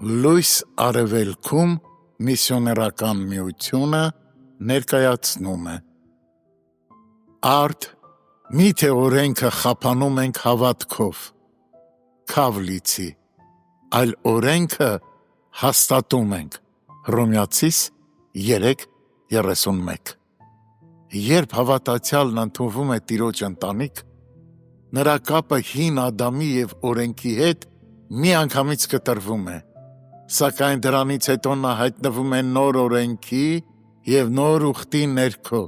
Լույս արևելքում միսիոներական միությունը ներկայացնում է։ Արդ, միթե օրենքը խափանում ենք հավատքով, քավ լիցի, այլ օրենքը հաստատում ենք։ Հռոմեացիս 3:31։ Երբ հավատացյալն ընդունվում է Տիրոջ ընտանիք, նրա կապը հին Ադամի և օրենքի հետ միանգամից կտրվում է, սակայն դրանից հետո նա հայտնվում է նոր օրենքի և նոր ուխտի ներքո։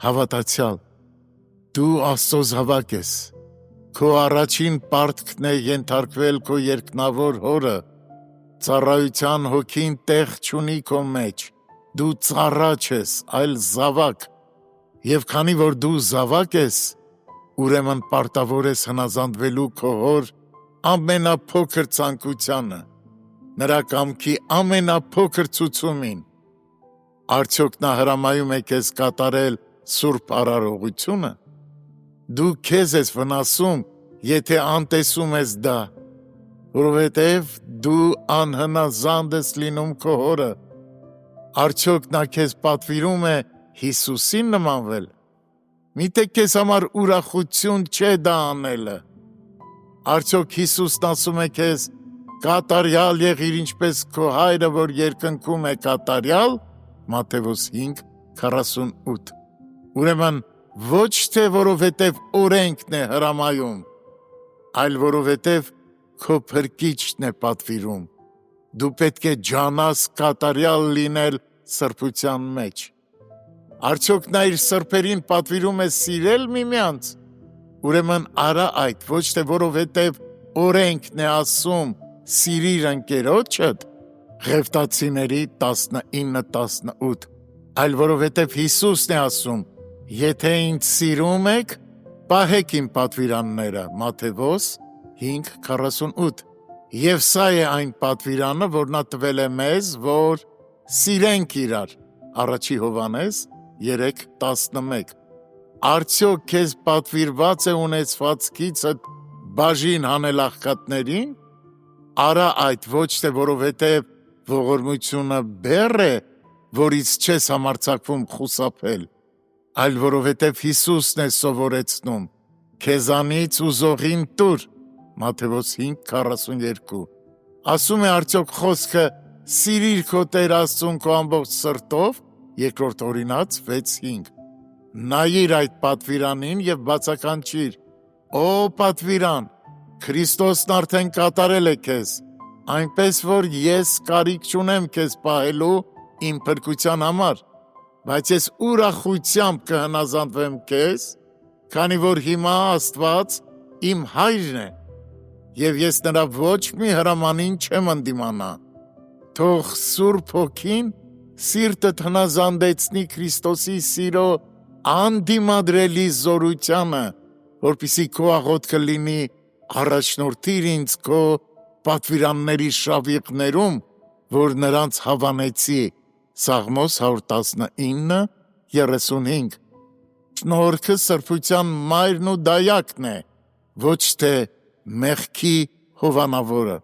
Հավատացյալ, դու Աստծո զավակ ես, քո առաջին պարտքն է ենթարկվել քո երկնավոր Հորը, ծառայության հոգին տեղ չունի քո մեջ, դու ծառա չես, այլ զավակ, և քանի որ դու զավակ ես, ուրեմն պարտավոր ես հնազանդվելու քո հոր ամենափոքր ցանկությանը, նրա կամքի ամենափոքր ցուցումին։ Արդյոք նա հրամայում է քեզ կատարել սուրբ արարողությունը։ Դու քեզ ես վնասում, եթե անտեսում ես դա, որովհետև դու անհնազանդ ես լինում քո հորը։ Արդյոք նա քեզ պատվիրում է Հիսուսին նմանվել։ Միթե քեզ համար ուրախություն չէ դա անելը։ Արդյոք Հիսուսն ասում է քեզ կատարյալ եղիր ինչպես քո հայրը, որ երկնքում է կատարյալ, Մատթեոս 5:48։ Ուրեմն ոչ թե որովհետև օրենքն է հրամայում, այլ որովհետև քո Փրկիչն է պատվիրում։ Դու պետք է ջանաս կատարյալ լինել սրբության մեջ։ Արդյոք նա իր սրբերին պատվիրում է սիրել միմյանց։ Ուրեմն արա այդ, ոչ թե որովհետև օրենքն է ասում սիրիր ընկերոջդ, Ղևտացիների 19:18, այլ որովհետև Հիսուսն է ասում, եթե ինձ սիրում եք, պահեք իմ պատվիրանները, Մատթեոս 5:48։ Եվ սա է այն պատվիրանը, որ նա տվել է մեզ, որ սիրենք իրար, Ա Հովհաննես 3:11։ Արդյոք քեզ պատվիրված է ունեցվածքիցդ բաժին հանել աղքատներին։ Արա այդ ոչ թե որովհետև ողորմությունը բեռ է, որից չես համարձակվում խուսափել, այլ որովհետև Հիսուսն է սովորեցնում. քեզանից ուզողին տուր, Մատթեոս 5:42։ Ասում է արդյոք խոսքը սիրիր քո Տեր Աստծուն քո ամբողջ սրտով, Բ Օրինաց 6:5։ Նայիր այդ պատվիրանին և բացականչիր. Ո պատվիրան, Քրիստոսն արդեն կատարել է քեզ, այնպես որ ես կարիք չունեմ քեզ պահելու իմ փրկության համար, բայց ես ուրախությամբ կհնազանդվեմ քեզ, քանի որ հիմա Աստված իմ հայրն է, և ես նրա ոչ մի հրամանին չեմ ընդդիմանա։ Թող Սուրբ Հոգին սիրտդ հնազանդեցնի Քրիստոսի սիրո անդիմադրելի զորությանը, որպեսզի քո աղոթքը լինի առաջնորդիր ինձ քո պատվիրանների շավիղներում, որ նրանց հավանեցի, Սաղմոս 119:35։ Շնորհքը սրբության մայրն ու դայակն է, ոչ թե մեղքի հովանավորը։